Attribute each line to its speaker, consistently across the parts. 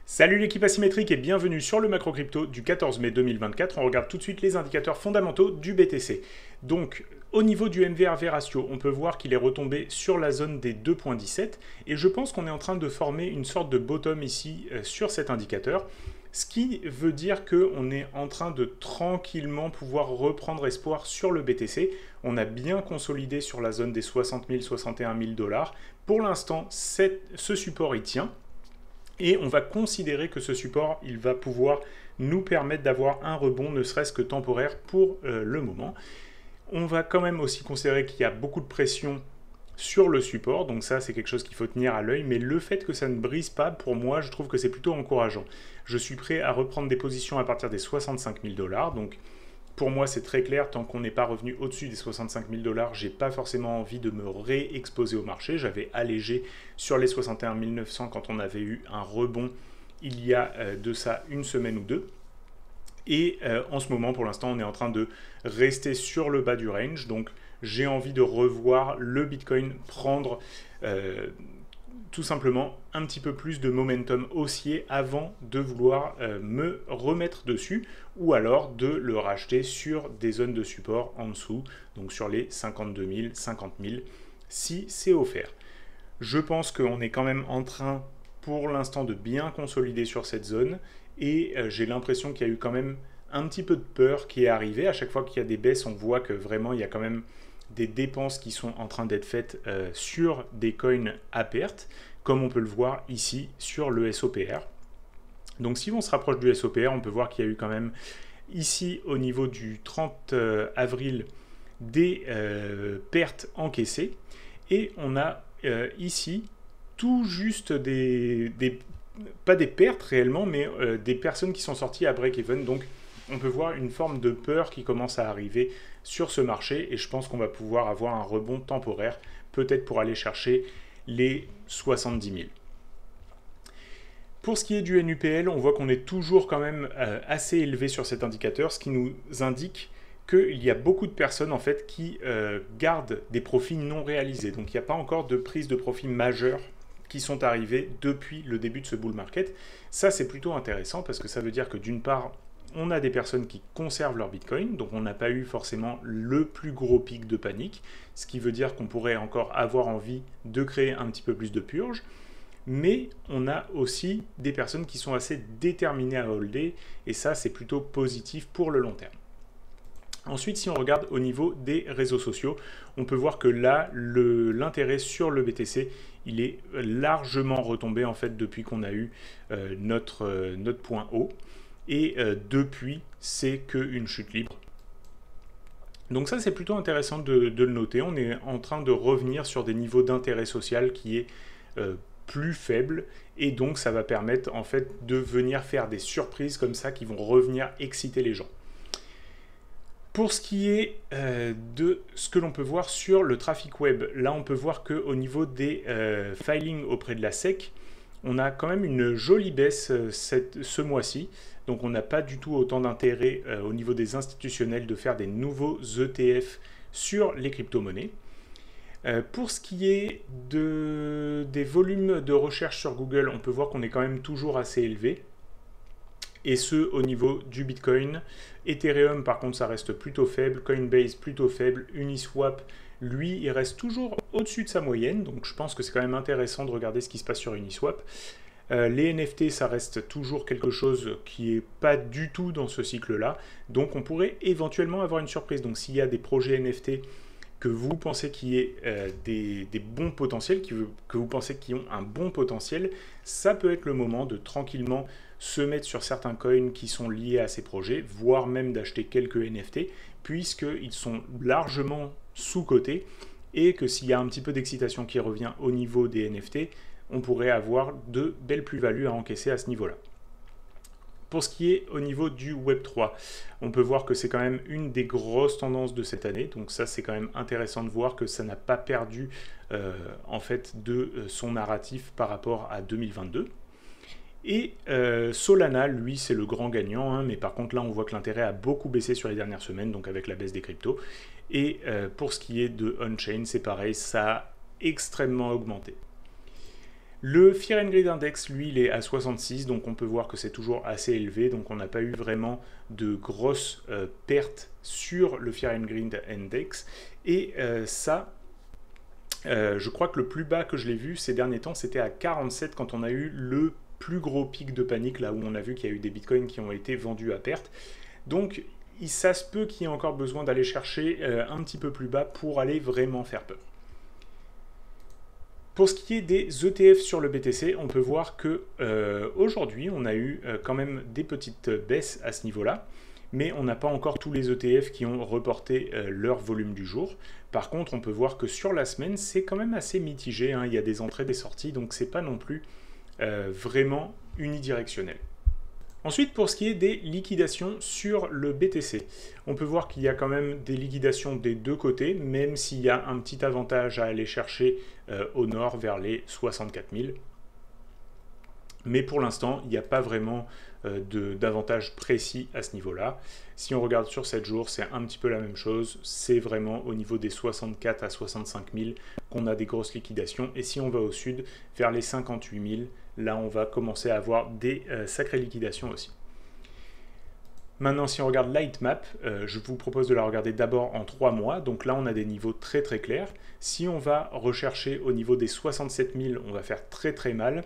Speaker 1: Salut l'équipe asymétrique et bienvenue sur le macro crypto du 14 mai 2024. On regarde tout de suite les indicateurs fondamentaux du BTC. Donc, au niveau du MVRV ratio, on peut voir qu'il est retombé sur la zone des 2,17 et je pense qu'on est en train de former une sorte de bottom ici sur cet indicateur. Ce qui veut dire qu'on est en train de tranquillement pouvoir reprendre espoir sur le BTC. On a bien consolidé sur la zone des 60 000, 61 000 $. Pour l'instant, ce support y tient. Et on va considérer que ce support, il va pouvoir nous permettre d'avoir un rebond, ne serait-ce que temporaire pour le moment. On va quand même aussi considérer qu'il y a beaucoup de pression sur le support, donc ça c'est quelque chose qu'il faut tenir à l'œil, mais le fait que ça ne brise pas, pour moi, je trouve que c'est plutôt encourageant. Je suis prêt à reprendre des positions à partir des 65 000 $, donc pour moi, c'est très clair, tant qu'on n'est pas revenu au-dessus des 65 000 $, j'ai pas forcément envie de me réexposer au marché. J'avais allégé sur les 61 900 quand on avait eu un rebond il y a de ça une semaine ou deux. Et en ce moment, pour l'instant, on est en train de rester sur le bas du range. Donc, j'ai envie de revoir le Bitcoin prendre tout simplement un petit peu plus de momentum haussier avant de vouloir me remettre dessus ou alors de le racheter sur des zones de support en dessous, donc sur les 52 000, 50 000 si c'est offert. Je pense qu'on est quand même en train pour l'instant de bien consolider sur cette zone et j'ai l'impression qu'il y a eu quand même un petit peu de peur qui est arrivée. À chaque fois qu'il y a des baisses, on voit que vraiment il y a quand même des dépenses qui sont en train d'être faites sur des coins à perte, comme on peut le voir ici sur le SOPR. Donc si on se rapproche du SOPR, on peut voir qu'il y a eu quand même ici au niveau du 30 avril des pertes encaissées. Et on a ici tout juste pas des pertes réellement, mais des personnes qui sont sorties à break-even. Donc on peut voir une forme de peur qui commence à arriver sur ce marché et je pense qu'on va pouvoir avoir un rebond temporaire, peut-être pour aller chercher les 70 000. Pour ce qui est du NUPL, on voit qu'on est toujours quand même assez élevé sur cet indicateur, ce qui nous indique qu'il y a beaucoup de personnes en fait qui gardent des profits non réalisés. Donc il n'y a pas encore de prise de profit majeure qui sont arrivées depuis le début de ce bull market. Ça c'est plutôt intéressant parce que ça veut dire que d'une part, on a des personnes qui conservent leur Bitcoin, donc on n'a pas eu forcément le plus gros pic de panique, ce qui veut dire qu'on pourrait encore avoir envie de créer un petit peu plus de purge, mais on a aussi des personnes qui sont assez déterminées à holder, et ça c'est plutôt positif pour le long terme. Ensuite, si on regarde au niveau des réseaux sociaux, on peut voir que là, l'intérêt sur le BTC, il est largement retombé en fait depuis qu'on a eu notre point haut. Et depuis, c'est qu'une chute libre. Donc ça, c'est plutôt intéressant de le noter. On est en train de revenir sur des niveaux d'intérêt social qui est plus faible. Et donc, ça va permettre en fait de venir faire des surprises comme ça qui vont revenir exciter les gens. Pour ce qui est de ce que l'on peut voir sur le trafic web, là, on peut voir qu'au niveau des filings auprès de la SEC, on a quand même une jolie baisse ce mois-ci. Donc on n'a pas du tout autant d'intérêt au niveau des institutionnels de faire des nouveaux ETF sur les crypto-monnaies. Pour ce qui est des volumes de recherche sur Google, on peut voir qu'on est quand même toujours assez élevé. Et ce, au niveau du Bitcoin. Ethereum, par contre, ça reste plutôt faible. Coinbase, plutôt faible. Uniswap, lui, il reste toujours au-dessus de sa moyenne. Donc je pense que c'est quand même intéressant de regarder ce qui se passe sur Uniswap. Les NFT, ça reste toujours quelque chose qui n'est pas du tout dans ce cycle-là. Donc on pourrait éventuellement avoir une surprise. Donc s'il y a des projets NFT que vous pensez qu'il y ait des bons potentiels, que vous pensez qu'ils ont un bon potentiel, ça peut être le moment de tranquillement se mettre sur certains coins qui sont liés à ces projets, voire même d'acheter quelques NFT, puisqu'ils sont largement sous-cotés et que s'il y a un petit peu d'excitation qui revient au niveau des NFT, on pourrait avoir de belles plus-values à encaisser à ce niveau-là. Pour ce qui est au niveau du Web3, on peut voir que c'est quand même une des grosses tendances de cette année. Donc ça, c'est quand même intéressant de voir que ça n'a pas perdu en fait de son narratif par rapport à 2022. Et Solana, lui, c'est le grand gagnant, hein, mais par contre là, on voit que l'intérêt a beaucoup baissé sur les dernières semaines, donc avec la baisse des cryptos. Et pour ce qui est de on-chain, c'est pareil, ça a extrêmement augmenté. Le Fear and Greed Index, lui, il est à 66, donc on peut voir que c'est toujours assez élevé, donc on n'a pas eu vraiment de grosses pertes sur le Fear and Greed Index. Et je crois que le plus bas que je l'ai vu ces derniers temps, c'était à 47 quand on a eu le plus gros pic de panique, là où on a vu qu'il y a eu des bitcoins qui ont été vendus à perte. Donc ça se peut qu'il y ait encore besoin d'aller chercher un petit peu plus bas pour aller vraiment faire peur. Pour ce qui est des ETF sur le BTC, on peut voir que aujourd'hui, on a eu quand même des petites baisses à ce niveau-là, mais on n'a pas encore tous les ETF qui ont reporté leur volume du jour. Par contre, on peut voir que sur la semaine, c'est quand même assez mitigé, hein. Il y a des entrées, des sorties, donc c'est pas non plus vraiment unidirectionnel. Ensuite, pour ce qui est des liquidations sur le BTC, on peut voir qu'il y a quand même des liquidations des deux côtés, même s'il y a un petit avantage à aller chercher au nord vers les 64 000. Mais pour l'instant, il n'y a pas vraiment d'avantage précis à ce niveau-là. Si on regarde sur 7 jours, c'est un petit peu la même chose. C'est vraiment au niveau des 64 à 65 000 qu'on a des grosses liquidations. Et si on va au sud, vers les 58 000, là on va commencer à avoir des sacrées liquidations aussi. Maintenant, si on regarde Lightmap, je vous propose de la regarder d'abord en 3 mois. Donc là, on a des niveaux très très clairs. Si on va rechercher au niveau des 67 000, on va faire très très mal.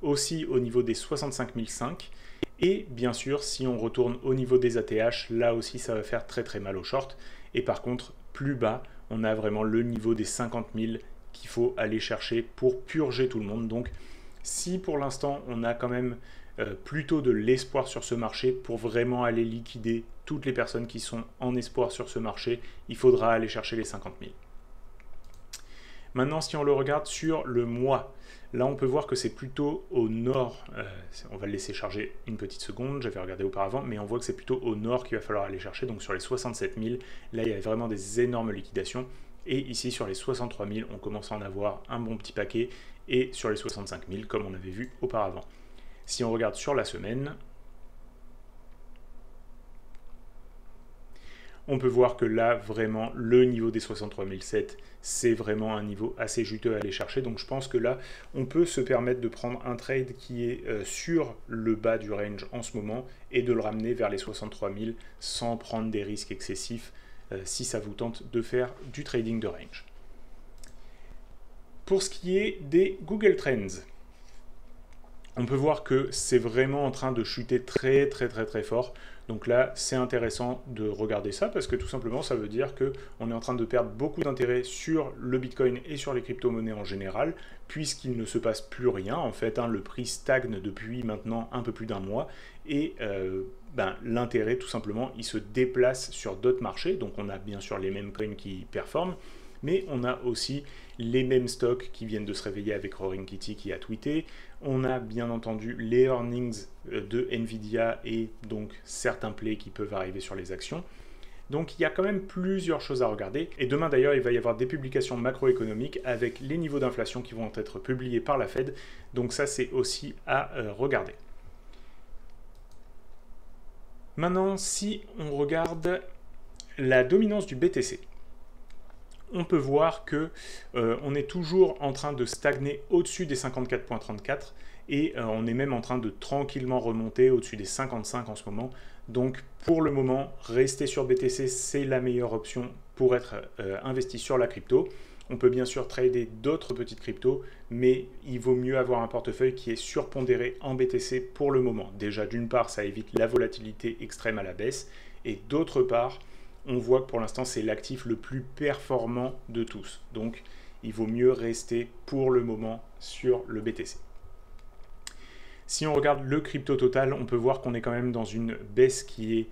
Speaker 1: Aussi au niveau des 65 500. Et bien sûr, si on retourne au niveau des ATH, là aussi, ça va faire très très mal au short. Et par contre, plus bas, on a vraiment le niveau des 50 000 qu'il faut aller chercher pour purger tout le monde. Donc, si pour l'instant, on a quand même plutôt de l'espoir sur ce marché, pour vraiment aller liquider toutes les personnes qui sont en espoir sur ce marché, il faudra aller chercher les 50 000. Maintenant, si on le regarde sur le mois, là on peut voir que c'est plutôt au nord, on va le laisser charger une petite seconde, j'avais regardé auparavant, mais on voit que c'est plutôt au nord qu'il va falloir aller chercher, donc sur les 67 000, là il y a vraiment des énormes liquidations, et ici sur les 63 000, on commence à en avoir un bon petit paquet, et sur les 65 000, comme on avait vu auparavant. Si on regarde sur la semaine, on peut voir que là, vraiment, le niveau des 63 700, c'est vraiment un niveau assez juteux à aller chercher. Donc je pense que là, on peut se permettre de prendre un trade qui est sur le bas du range en ce moment et de le ramener vers les 63 000 sans prendre des risques excessifs si ça vous tente de faire du trading de range. Pour ce qui est des Google Trends, on peut voir que c'est vraiment en train de chuter très fort. Donc là, c'est intéressant de regarder ça parce que tout simplement, ça veut dire qu'on est en train de perdre beaucoup d'intérêt sur le Bitcoin et sur les crypto-monnaies en général, puisqu'il ne se passe plus rien. En fait, le prix stagne depuis maintenant un peu plus d'un mois et l'intérêt, tout simplement, il se déplace sur d'autres marchés. Donc on a bien sûr les mêmes coins qui performent, mais on a aussi les mêmes stocks qui viennent de se réveiller avec Roaring Kitty qui a tweeté. On a bien entendu les earnings de Nvidia et donc certains plays qui peuvent arriver sur les actions. Donc il y a quand même plusieurs choses à regarder. Et demain d'ailleurs, il va y avoir des publications macroéconomiques avec les niveaux d'inflation qui vont être publiés par la Fed. Donc ça, c'est aussi à regarder. Maintenant, si on regarde la dominance du BTC, on peut voir que on est toujours en train de stagner au-dessus des 54,34 et on est même en train de tranquillement remonter au-dessus des 55 en ce moment. Donc pour le moment, rester sur BTC, c'est la meilleure option pour être investi sur la crypto. On peut bien sûr trader d'autres petites cryptos, mais il vaut mieux avoir un portefeuille qui est surpondéré en BTC pour le moment. Déjà, d'une part, ça évite la volatilité extrême à la baisse, et d'autre part, on voit que pour l'instant, c'est l'actif le plus performant de tous. Donc, il vaut mieux rester pour le moment sur le BTC. Si on regarde le crypto total, on peut voir qu'on est quand même dans une baisse qui est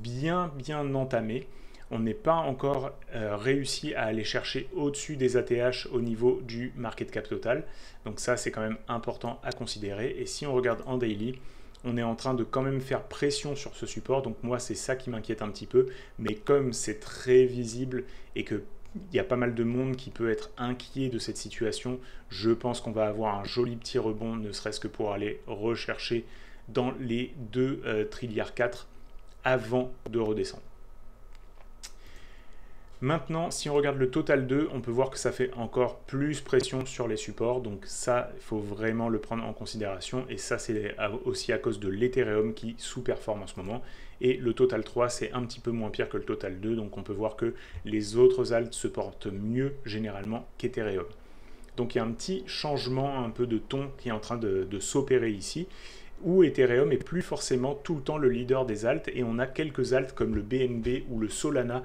Speaker 1: bien entamée. On n'est pas encore réussi à aller chercher au-dessus des ATH au niveau du market cap total. Donc ça, c'est quand même important à considérer. Et si on regarde en daily, on est en train de quand même faire pression sur ce support. Donc moi, c'est ça qui m'inquiète un petit peu. Mais comme c'est très visible et qu'il y a pas mal de monde qui peut être inquiet de cette situation, je pense qu'on va avoir un joli petit rebond, ne serait-ce que pour aller rechercher dans les 2 trilliards 4 avant de redescendre. Maintenant, si on regarde le total 2, on peut voir que ça fait encore plus pression sur les supports. Donc ça, il faut vraiment le prendre en considération. Et ça, c'est aussi à cause de l'Ethereum qui sous-performe en ce moment. Et le total 3, c'est un petit peu moins pire que le total 2. Donc on peut voir que les autres alts se portent mieux généralement qu'Ethereum. Donc il y a un petit changement un peu de ton qui est en train de s'opérer ici, où Ethereum est plus forcément tout le temps le leader des alts. Et on a quelques alts comme le BNB ou le Solana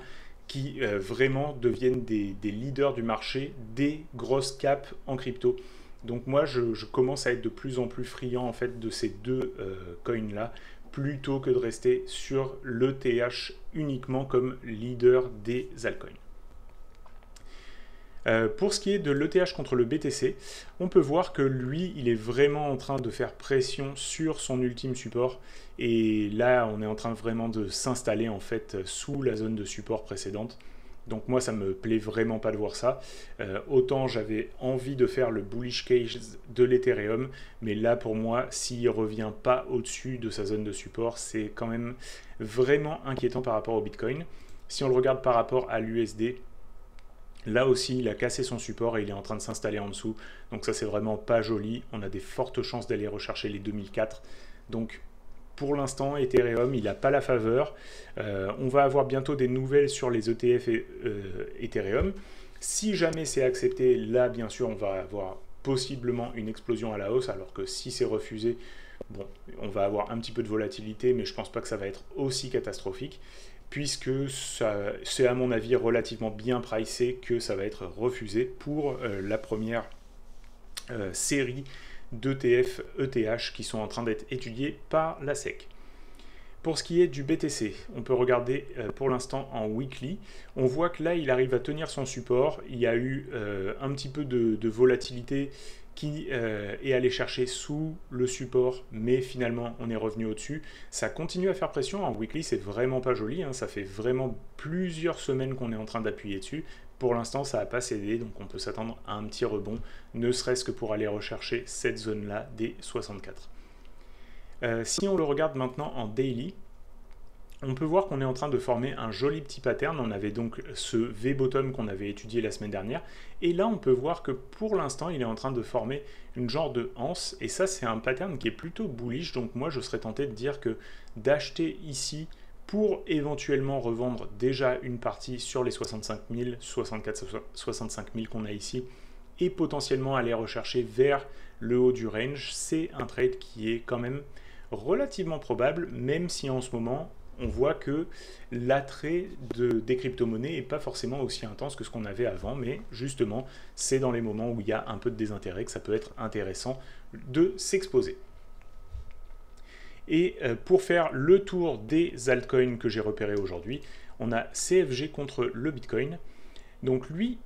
Speaker 1: qui vraiment deviennent des leaders du marché, des grosses caps en crypto. Donc moi, je commence à être de plus en plus friand en fait de ces deux coins-là, plutôt que de rester sur l'ETH uniquement comme leader des altcoins. Pour ce qui est de l'ETH contre le BTC, on peut voir que lui, il est vraiment en train de faire pression sur son ultime support. Et là, on est en train vraiment de s'installer en fait sous la zone de support précédente. Donc moi, ça me plaît vraiment pas de voir ça. Autant j'avais envie de faire le bullish case de l'Ethereum, mais là pour moi, s'il ne revient pas au-dessus de sa zone de support, c'est quand même vraiment inquiétant par rapport au Bitcoin. Si on le regarde par rapport à l'USD, là aussi, il a cassé son support et il est en train de s'installer en dessous. Donc ça, c'est vraiment pas joli. On a des fortes chances d'aller rechercher les 2004. Donc pour l'instant, Ethereum, il n'a pas la faveur. On va avoir bientôt des nouvelles sur les ETF et Ethereum. Si jamais c'est accepté, là, bien sûr, on va avoir possiblement une explosion à la hausse, alors que si c'est refusé, bon, on va avoir un petit peu de volatilité, mais je ne pense pas que ça va être aussi catastrophique, puisque c'est à mon avis relativement bien pricé que ça va être refusé pour la première série d'ETF ETH qui sont en train d'être étudiés par la SEC. Pour ce qui est du BTC, on peut regarder pour l'instant en weekly. On voit que là, il arrive à tenir son support. Il y a eu un petit peu de volatilité qui est allé chercher sous le support, mais finalement, on est revenu au-dessus. Ça continue à faire pression. En weekly, c'est vraiment pas joli. Ça fait vraiment plusieurs semaines qu'on est en train d'appuyer dessus. Pour l'instant, ça n'a pas cédé, donc on peut s'attendre à un petit rebond, ne serait-ce que pour aller rechercher cette zone-là des 64. Si on le regarde maintenant en daily, on peut voir qu'on est en train de former un joli petit pattern. On avait donc ce V-bottom qu'on avait étudié la semaine dernière. Et là, on peut voir que pour l'instant, il est en train de former une genre de anse. Et ça, c'est un pattern qui est plutôt bullish. Donc moi, je serais tenté de dire que d'acheter ici pour éventuellement revendre déjà une partie sur les 65 000, 64, 65 000 qu'on a ici, et potentiellement aller rechercher vers le haut du range, c'est un trade qui est quand même relativement probable, même si en ce moment, on voit que l'attrait des crypto-monnaies n'est pas forcément aussi intense que ce qu'on avait avant, mais justement, c'est dans les moments où il y a un peu de désintérêt que ça peut être intéressant de s'exposer. Et pour faire le tour des altcoins que j'ai repérés aujourd'hui, on a CFG contre le Bitcoin. Donc lui,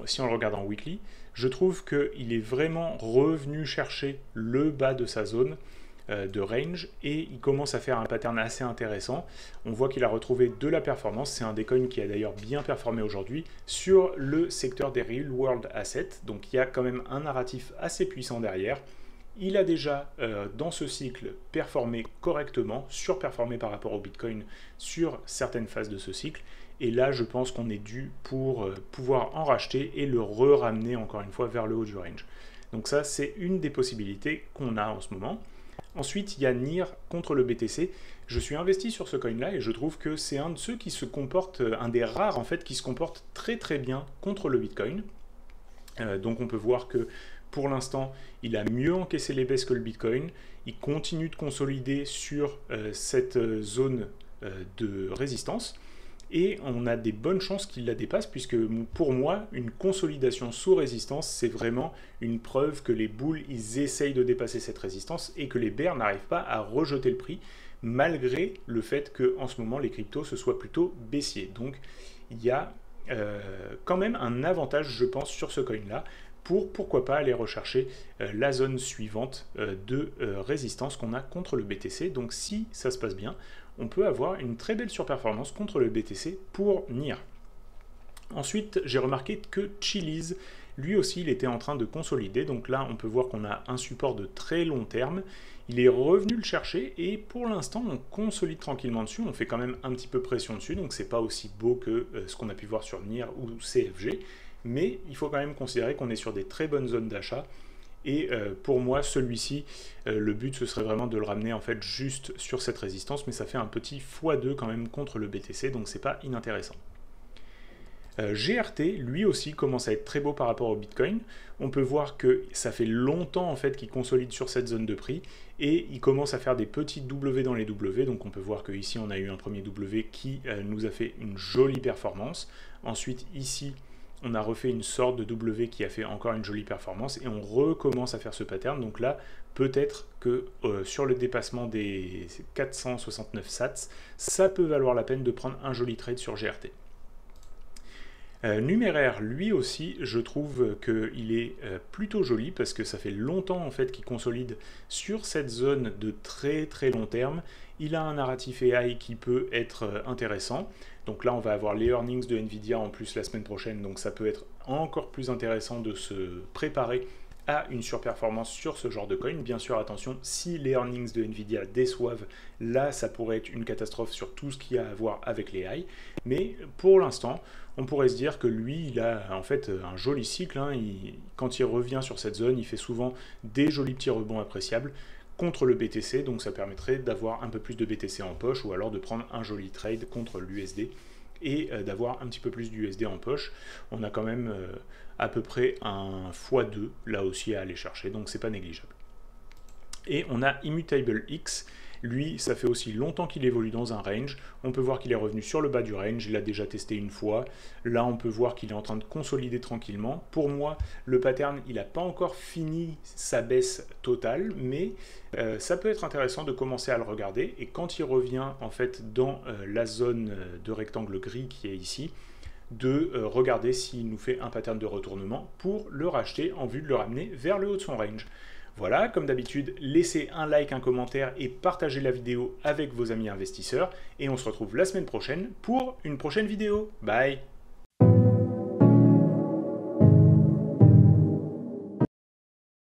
Speaker 1: si on le regarde en weekly, je trouve qu'il est vraiment revenu chercher le bas de sa zone de range et il commence à faire un pattern assez intéressant. On voit qu'il a retrouvé de la performance. C'est un des coins qui a d'ailleurs bien performé aujourd'hui sur le secteur des Real World Assets. Donc il y a quand même un narratif assez puissant derrière. Il a déjà, dans ce cycle, performé correctement, surperformé par rapport au Bitcoin sur certaines phases de ce cycle. Et là, je pense qu'on est dû pour pouvoir en racheter et le ramener encore une fois vers le haut du range. Donc ça, c'est une des possibilités qu'on a en ce moment. Ensuite, il y a NIR contre le BTC. Je suis investi sur ce coin-là et je trouve que c'est un de ceux qui se comporte, un des rares en fait, qui se comporte très très bien contre le Bitcoin. Donc on peut voir que pour l'instant, il a mieux encaissé les baisses que le Bitcoin. Il continue de consolider sur cette zone de résistance. Et on a des bonnes chances qu'il la dépasse, puisque pour moi, une consolidation sous résistance, c'est vraiment une preuve que les bulls, ils essayent de dépasser cette résistance et que les bears n'arrivent pas à rejeter le prix, malgré le fait qu'en ce moment, les cryptos se soient plutôt baissiers. Donc, il y a quand même un avantage, je pense, sur ce coin-là, pour pourquoi pas aller rechercher la zone suivante de résistance qu'on a contre le BTC. Donc si ça se passe bien, on peut avoir une très belle surperformance contre le BTC pour NIR. Ensuite, j'ai remarqué que Chiliz, lui aussi il était en train de consolider, donc là on peut voir qu'on a un support de très long terme. Il est revenu le chercher et pour l'instant on consolide tranquillement dessus, on fait quand même un petit peu pression dessus, donc c'est pas aussi beau que ce qu'on a pu voir sur NIR ou CFG, mais il faut quand même considérer qu'on est sur des très bonnes zones d'achat. Et pour moi, celui-ci, le but ce serait vraiment de le ramener en fait juste sur cette résistance, mais ça fait un petit x2 quand même contre le BTC, donc c'est pas inintéressant. GRT, lui aussi, commence à être très beau par rapport au Bitcoin. On peut voir que ça fait longtemps en fait qu'il consolide sur cette zone de prix et il commence à faire des petits W dans les W. Donc on peut voir qu'ici on a eu un premier W qui nous a fait une jolie performance. Ensuite ici, on a refait une sorte de W qui a fait encore une jolie performance et on recommence à faire ce pattern. Donc là, peut-être que sur le dépassement des 469 Sats, ça peut valoir la peine de prendre un joli trade sur GRT. Numéraire, lui aussi, je trouve qu'il est plutôt joli parce que ça fait longtemps en fait qu'il consolide sur cette zone de très très long terme. Il a un narratif AI qui peut être intéressant. Donc là, on va avoir les earnings de Nvidia en plus la semaine prochaine, donc ça peut être encore plus intéressant de se préparer à une surperformance sur ce genre de coin. Bien sûr, attention, si les earnings de Nvidia déçoivent, là, ça pourrait être une catastrophe sur tout ce qui a à voir avec les AI. Mais pour l'instant, on pourrait se dire que lui, il a en fait un joli cycle. Hein. Quand il revient sur cette zone, il fait souvent des jolis petits rebonds appréciables contre le BTC, donc ça permettrait d'avoir un peu plus de BTC en poche ou alors de prendre un joli trade contre l'USD et d'avoir un petit peu plus d'USD en poche. On a quand même à peu près un x2 là aussi à aller chercher, donc c'est pas négligeable. Et on a Immutable X, lui ça fait aussi longtemps qu'il évolue dans un range, on peut voir qu'il est revenu sur le bas du range, il l'a déjà testé une fois, là on peut voir qu'il est en train de consolider tranquillement. Pour moi le pattern il n'a pas encore fini sa baisse totale, mais ça peut être intéressant de commencer à le regarder, et quand il revient en fait dans la zone de rectangle gris qui est ici, de regarder s'il nous fait un pattern de retournement pour le racheter en vue de le ramener vers le haut de son range. Voilà, comme d'habitude, laissez un like, un commentaire et partagez la vidéo avec vos amis investisseurs. Et on se retrouve la semaine prochaine pour une prochaine vidéo. Bye!